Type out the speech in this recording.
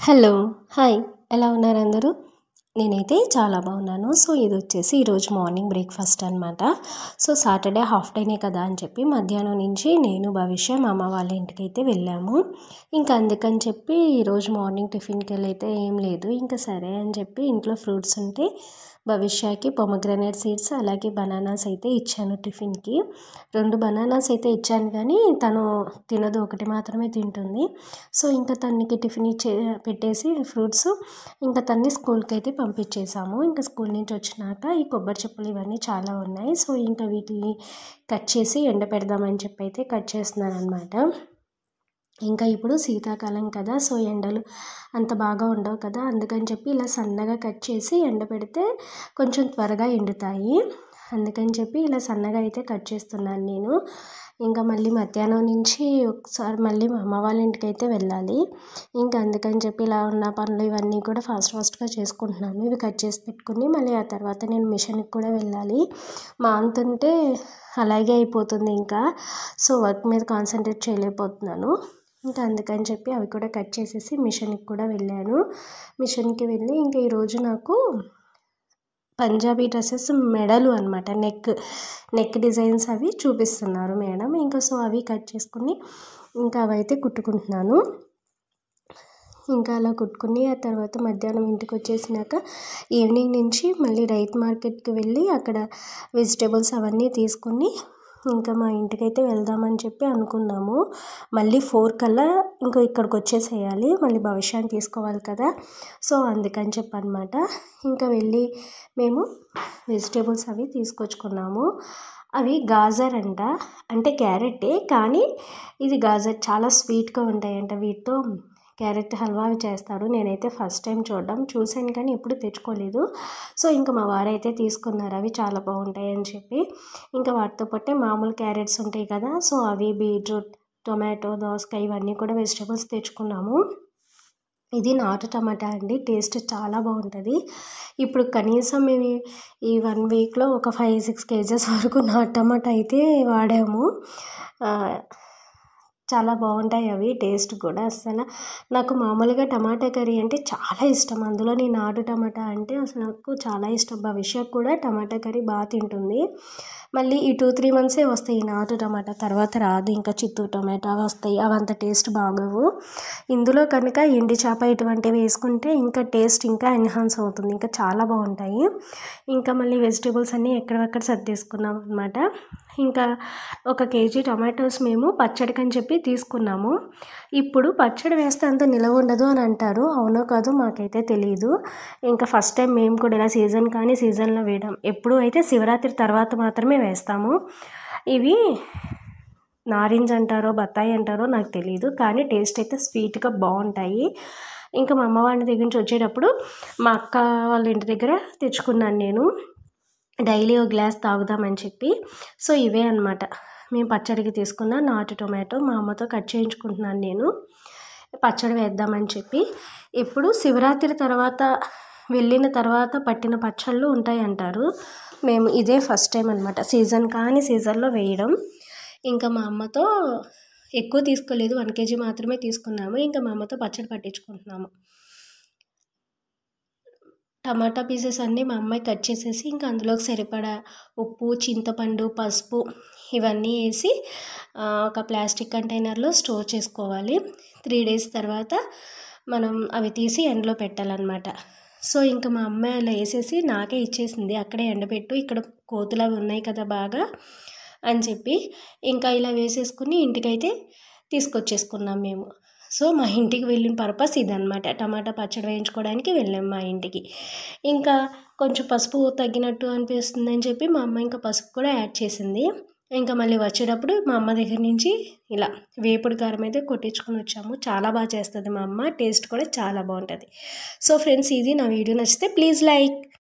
Hello hi ఎలా ఉన్నారు అందరూ? నేనైతే చాలా బాగున్నాను. సో ఇది వచ్చేసి ఈరోజు మార్నింగ్ బ్రేక్ఫాస్ట్ అనమాట. సో సాటర్డే హాఫ్ డేనే కదా అని చెప్పి మధ్యాహ్నం నుంచి నేను భవిష్య మా అమ్మ వాళ్ళ ఇంటికి అయితే వెళ్ళాము. ఇంకా అందుకని చెప్పి ఈరోజు మార్నింగ్ టిఫిన్కి వెళ్ళైతే ఏం లేదు. ఇంకా సరే అని చెప్పి ఇంట్లో ఫ్రూట్స్ ఉంటే భవిష్యకి పొమగ్రనేట్ సీడ్స్ అలాగే బనానాస్ అయితే ఇచ్చాను టిఫిన్కి. 2 బనానాస్ అయితే ఇచ్చాను కానీ తను తినదు, ఒకటి మాత్రమే తింటుంది. సో ఇంకా తనకి టిఫిన్ పెట్టేసి ఫ్రూట్స్ ఇంకా తన్ని స్కూల్కి అయితే పంపించేసాము. ఇంకా స్కూల్ నుంచి వచ్చినాక ఈ కొబ్బరి చెప్పులు ఇవన్నీ చాలా ఉన్నాయి. సో ఇంకా వీటిని కట్ చేసి ఎండ పెడదామని చెప్పి అయితే కట్ చేస్తున్నాను అనమాట. ఇంకా ఇప్పుడు శీతాకాలం కదా, సో ఎండలు అంత బాగా ఉండవు కదా, అందుకని చెప్పి ఇలా సన్నగా కట్ చేసి ఎండ పెడితే కొంచెం త్వరగా ఎండుతాయి. అందుకని చెప్పి ఇలా సన్నగా అయితే కట్ చేస్తున్నాను నేను. ఇంకా మళ్ళీ మధ్యాహ్నం నుంచి ఒకసారి మళ్ళీ మా అమ్మ వాళ్ళ ఇంటికి అయితే వెళ్ళాలి. ఇంకా అందుకని చెప్పి ఇలా ఉన్న పనులు ఇవన్నీ కూడా ఫాస్ట్గా చేసుకుంటున్నాను. ఇవి కట్ చేసి పెట్టుకుని మళ్ళీ ఆ తర్వాత నేను మిషన్కి కూడా వెళ్ళాలి. మా అంతుంటే అలాగే అయిపోతుంది ఇంకా. సో వర్క్ మీద కాన్సన్ట్రేట్ చేయలేకపోతున్నాను. ఇంకా అందుకని చెప్పి అవి కూడా కట్ చేసేసి మిషన్కి కూడా వెళ్ళాను. మిషన్కి వెళ్ళి ఇంకా ఈరోజు నాకు పంజాబీ డ్రెస్సెస్ మెడలు అనమాట, నెక్ డిజైన్స్ అవి చూపిస్తున్నారు మేడం. ఇంకా సో అవి కట్ చేసుకుని ఇంకా అవైతే కుట్టుకుంటున్నాను. ఇంకా అలా కుట్టుకుని ఆ తర్వాత మధ్యాహ్నం ఇంటికి వచ్చేసినాక ఈవినింగ్ నుంచి మళ్ళీ రైతు మార్కెట్కి వెళ్ళి అక్కడ వెజిటేబుల్స్ అవన్నీ తీసుకుని ఇంకా మా ఇంటికైతే వెళ్దామని చెప్పి అనుకున్నాము. మళ్ళీ 4 కల్లా ఇంకో ఇక్కడికి వచ్చేసేయాలి, మళ్ళీ భవిష్యాన్ని తీసుకోవాలి కదా. సో అందుకని చెప్పి అనమాట. ఇంకా వెళ్ళి మేము వెజిటేబుల్స్ అవి తీసుకొచ్చుకున్నాము. అవి గాజర్ అంట, అంటే క్యారెటే కానీ ఇది గాజర్ చాలా స్వీట్గా ఉంటాయంట. వీటితో క్యారెట్ హల్వా అవి చేస్తారు. నేనైతే ఫస్ట్ టైం చూశాను కానీ ఎప్పుడు తెచ్చుకోలేదు. సో ఇంకా మా వారైతే తీసుకున్నారు, అవి చాలా బాగుంటాయి అని చెప్పి. ఇంకా వాటితో పాటే మామూలు క్యారెట్స్ ఉంటాయి కదా, సో అవి బీట్రూట్, టొమాటో, దోసకాయ ఇవన్నీ కూడా వెజిటేబుల్స్ తెచ్చుకున్నాము. ఇది నాటు టమాటా అండి, టేస్ట్ చాలా బాగుంటుంది. ఇప్పుడు కనీసం మేము ఈ 1 వీక్లో ఒక 5-6 కేజెస్ వరకు నాటు టమాటా అయితే వాడాము. చాలా బాగుంటాయి అవి, టేస్ట్ కూడా. అసలు నాకు మామూలుగా టమాటా కర్రీ అంటే చాలా ఇష్టం, అందులో నేను నాటు టమాటా అంటే అసలు నాకు చాలా ఇష్టం. భవిష్యత్తు కూడా టమాటా కర్రీ బాగా తింటుంది. మళ్ళీ ఈ 2-3 మంత్సే వస్తాయి ఈ నాటు టమాటా, తర్వాత రాదు. ఇంకా చిత్తూరు టమాటా వస్తాయి, అవి అంత టేస్ట్ బాగోవు. ఇందులో కనుక ఎండి చేప ఇటువంటివి వేసుకుంటే ఇంకా టేస్ట్ ఇంకా ఎన్హాన్స్ అవుతుంది, ఇంకా చాలా బాగుంటాయి. ఇంకా మళ్ళీ వెజిటేబుల్స్ అన్నీ ఎక్కడెక్కడ సర్దేసుకున్నాం అనమాట. ఇంకా 1 కేజీ టమాటోస్ మేము పచ్చడికని చెప్పి తీసుకున్నాము. ఇప్పుడు పచ్చడి వేస్తే అంత నిలవ ఉండదు అని అంటారు, అవునో కాదో మాకైతే తెలియదు. ఇంకా ఫస్ట్ టైం మేము కూడా ఇలా సీజన్లో వేయడం, ఎప్పుడు అయితే శివరాత్రి తర్వాత మాత్రమే వేస్తాము. ఇవి నారింజ అంటారో బత్తాయి అంటారో నాకు తెలియదు, కానీ టేస్ట్ అయితే స్వీట్గా బాగుంటాయి. ఇంకా మా అమ్మ వాళ్ళ దగ్గర నుంచి వచ్చేటప్పుడు మా అక్క వాళ్ళ ఇంటి దగ్గర తెచ్చుకున్నాను నేను, డైలీ 1 గ్లాస్ తాగుదామని చెప్పి. సో ఇవే అనమాట మేము పచ్చడికి తీసుకున్న నాటు టొమాటో. మా అమ్మతో కట్ చేయించుకుంటున్నాను నేను, పచ్చడి వేద్దామని చెప్పి. ఇప్పుడు శివరాత్రి తర్వాత వెళ్ళిన తర్వాత పట్టిన పచ్చళ్ళు ఉంటాయి అంటారు. మేము ఇదే ఫస్ట్ టైం అనమాట సీజన్లో వేయడం. ఇంకా మా అమ్మతో ఎక్కువ తీసుకోలేదు, 1 కేజీ మాత్రమే తీసుకున్నాము. ఇంకా మా అమ్మతో పచ్చడి పట్టించుకుంటున్నాము. టమాటా పీసెస్ అన్నీ మా అమ్మాయి కట్ చేసేసి ఇంకా అందులోకి సరిపడా ఉప్పు, చింతపండు, పసుపు ఇవన్నీ వేసి ఒక ప్లాస్టిక్ కంటైనర్లో స్టోర్ చేసుకోవాలి. 3 డేస్ తర్వాత మనం అవి తీసి ఎండలో పెట్టాలన్నమాట. సో ఇంకా మా అమ్మాయి అలా వేసేసి నాకే ఇచ్చేసింది, అక్కడే ఎండబెట్టు, ఇక్కడ కోతులు అవి ఉన్నాయి కదా బాగా అని చెప్పి. ఇంకా ఇలా వేసేసుకుని ఇంటికైతే తీసుకొచ్చేసుకున్నాం మేము. సో మా ఇంటికి వెళ్ళిన పర్పస్ ఇదనమాట, టమాటా పచ్చడి వేయించుకోవడానికి వెళ్ళాం మా ఇంటికి. ఇంకా కొంచెం పసుపు తగ్గినట్టు అనిపిస్తుంది అని చెప్పి మా అమ్మ ఇంకా పసుపు కూడా యాడ్ చేసింది. ఇంకా మళ్ళీ వచ్చేటప్పుడు మా అమ్మ దగ్గర నుంచి ఇలా వేపుడు కారం అయితే కొట్టించుకొని వచ్చాము. చాలా బాగా చేస్తుంది మా అమ్మ, టేస్ట్ కూడా చాలా బాగుంటుంది. సో ఫ్రెండ్స్, ఇది నా వీడియో నచ్చితే ప్లీజ్ లైక్.